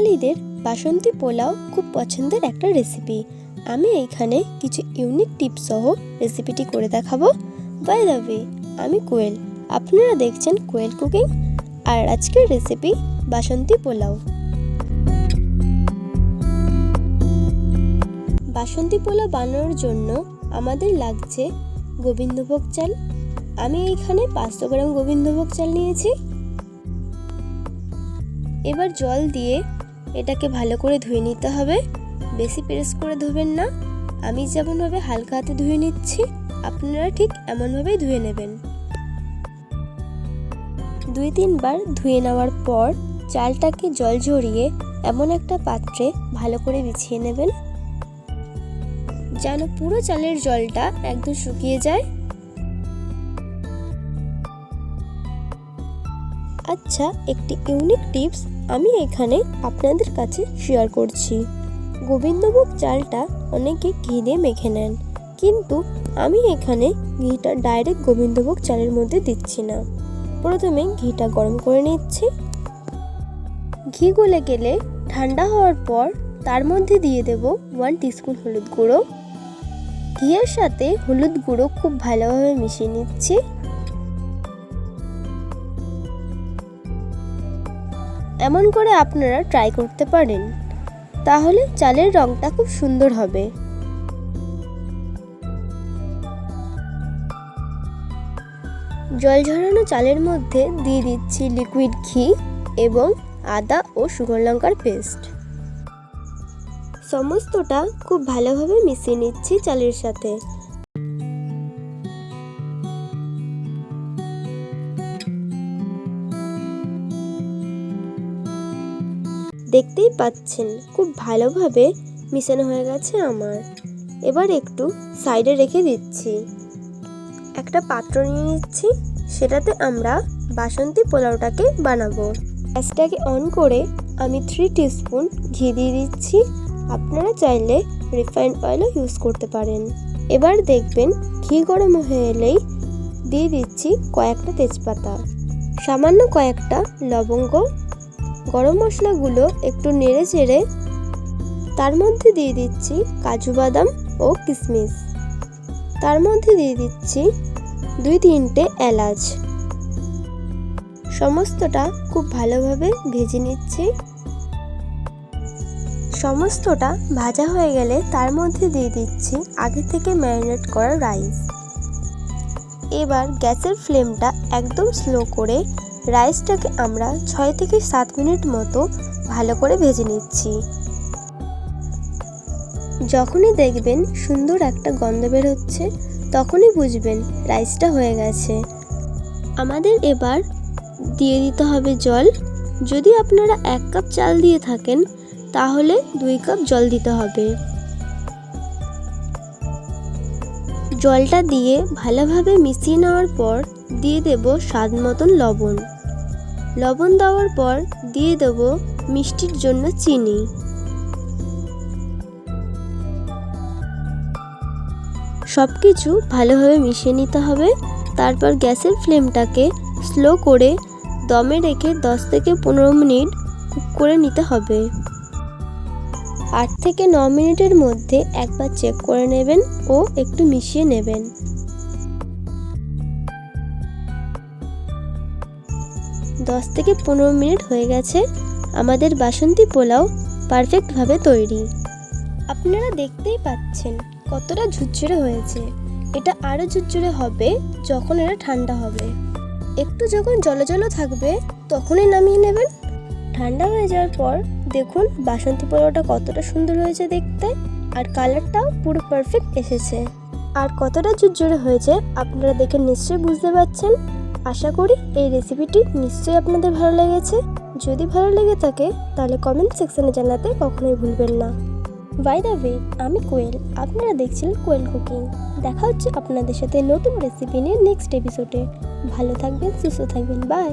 বাঙালিদের বাসন্তী পোলাও খুব পছন্দের একটা রেসিপি। আমি এইখানে কিছু ইউনিক টিপস সহ রেসিপিটি করে দেখাবো। বাই দ্য ওয়ে, আমি কোয়েল, আপনারা দেখছেন কোয়েল কুকিং, আর আজকের রেসিপি বাসন্তী পোলাও। বাসন্তী পোলাও বানানোর জন্য আমাদের লাগছে গোবিন্দভোগ চাল। আমি এইখানে 500 গ্রাম গোবিন্দভোগ চাল নিয়েছি। এবার জল দিয়ে এটাকে ভালো করে ধুয়ে নিতে হবে। বেশি প্রেস করে ধুবেন না, আমি যেমনভাবে হালকা হাতে ধুয়ে নিচ্ছি আপনারা ঠিক এমনভাবেই ধুয়ে নেবেন। 2-3 বার ধুয়ে নেওয়ার পর চালটাকে জল ঝরিয়ে এমন একটা পাত্রে ভালো করে বিছিয়ে নেবেন, যেন পুরো চালের জলটা একদম শুকিয়ে যায়। আচ্ছা, একটি ইউনিক টিপস আমি এখানে আপনাদের কাছে শেয়ার করছি। গোবিন্দভোগ চালটা অনেকে ঘি দিয়ে মেখে নেন, কিন্তু আমি এখানে ঘিটা ডাইরেক্ট গোবিন্দভোগ চালের মধ্যে দিচ্ছি না। প্রথমে ঘিটা গরম করে নিচ্ছি। ঘি গলে গেলে ঠান্ডা হওয়ার পর তার মধ্যে দিয়ে দেব 1 টিস্পুন হলুদ গুঁড়ো। ঘিয়ের সাথে হলুদ গুঁড়ো খুব ভালোভাবে মিশিয়ে নিচ্ছি। এমন করে আপনারা ট্রাই করতে পারেন, তাহলে চালের রংটা খুব সুন্দর হবে। জল ঝরানো চালের মধ্যে দিয়ে দিচ্ছি লিকুইড ঘি এবং আদা ও শুকনো লঙ্কার পেস্ট। সমস্তটা খুব ভালোভাবে মিশিয়ে নিচ্ছি চালের সাথে। দেখতেই পাচ্ছেন খুব ভালোভাবে মিশানো হয়ে গেছে আমার। এবার একটু সাইডে রেখে দিচ্ছি। একটা পাত্র নিয়ে নিচ্ছি, সেটাতে আমরা বাসন্তী পোলাওটাকে বানাবো। গ্যাসটাকে অন করে আমি 3 টিস্পুন ঘি দিয়ে দিচ্ছি। আপনারা চাইলে রিফাইন্ড অয়েলও ইউজ করতে পারেন। এবার দেখবেন ঘি গরম হয়ে এলেই দিয়ে দিচ্ছি কয়েকটা তেজপাতা, সামান্য কয়েকটা লবঙ্গ, গরম মশলাগুলো একটু নেড়ে চেড়ে তার মধ্যে দিয়ে দিচ্ছি কাজু বাদাম ও কিশমিশ। তার মধ্যে দিয়ে দিচ্ছি 2-3টে এলাচ। সমস্তটা খুব ভালোভাবে ভেজে নিচ্ছি। সমস্তটা ভাজা হয়ে গেলে তার মধ্যে দিয়ে দিচ্ছি আগে থেকে ম্যারিনেট করা রাইস। এবার গ্যাসের ফ্লেমটা একদম স্লো করে রাইসটাকে আমরা 6 থেকে 7 মিনিট মতো ভালো করে ভেজে নিচ্ছি। যখনই দেখবেন সুন্দর একটা গন্ধ বের হচ্ছে, তখনই বুঝবেন রাইসটা হয়ে গেছে। আমাদের এবার দিয়ে দিতে হবে জল। যদি আপনারা 1 কাপ চাল দিয়ে থাকেন তাহলে 2 কাপ জল দিতে হবে। জলটা দিয়ে ভালোভাবে মিশিয়ে নেওয়ার পর দিয়ে দেব স্বাদ মতন লবণ। লবণ দেওয়ার পর দিয়ে দেব মিষ্টির জন্য চিনি। সবকিছু ভালোভাবে মিশিয়ে নিতে হবে। তারপর গ্যাসের ফ্লেমটাকে স্লো করে দমে রেখে 10 থেকে 15 মিনিট কুক করে নিতে হবে। 8 থেকে 9 মিনিটের মধ্যে একবার চেক করে নেবেন ও একটু মিশিয়ে নেবেন। 10 থেকে 15 মিনিট হয়ে গেছে। আমাদের বাসন্তী পোলাও পারফেক্টভাবে তৈরি। আপনারা দেখতেই পাচ্ছেন কতটা ঝুরঝুরে হয়েছে। এটা আরও ঝুরঝুরে হবে যখন এটা ঠান্ডা হবে। একটু যখন জলজলো থাকবে তখনই নামিয়ে নেবেন। ঠান্ডা হয়ে যাওয়ার পর দেখুন বাসন্তী পোলাওটা কতটা সুন্দর হয়েছে দেখতে, আর কালারটাও পুরো পারফেক্ট এসেছে। আর কতটা ঝুরঝুরে হয়েছে আপনারা দেখে নিশ্চয়ই বুঝতে পারছেন। আশা করি এই রেসিপিটি নিশ্চয়ই আপনাদের ভালো লেগেছে। যদি ভালো লেগে থাকে তাহলে কমেন্ট সেকশনে জানাতে কখনোই ভুলবেন না। বাই দ্য ওয়ে, আমি কোয়েল, আপনারা দেখছেন কোয়েল কুকিং। দেখা হচ্ছে আপনাদের সাথে নতুন রেসিপি নিয়ে নেক্সট এপিসোডে। ভালো থাকবেন, সুস্থ থাকবেন, বাই।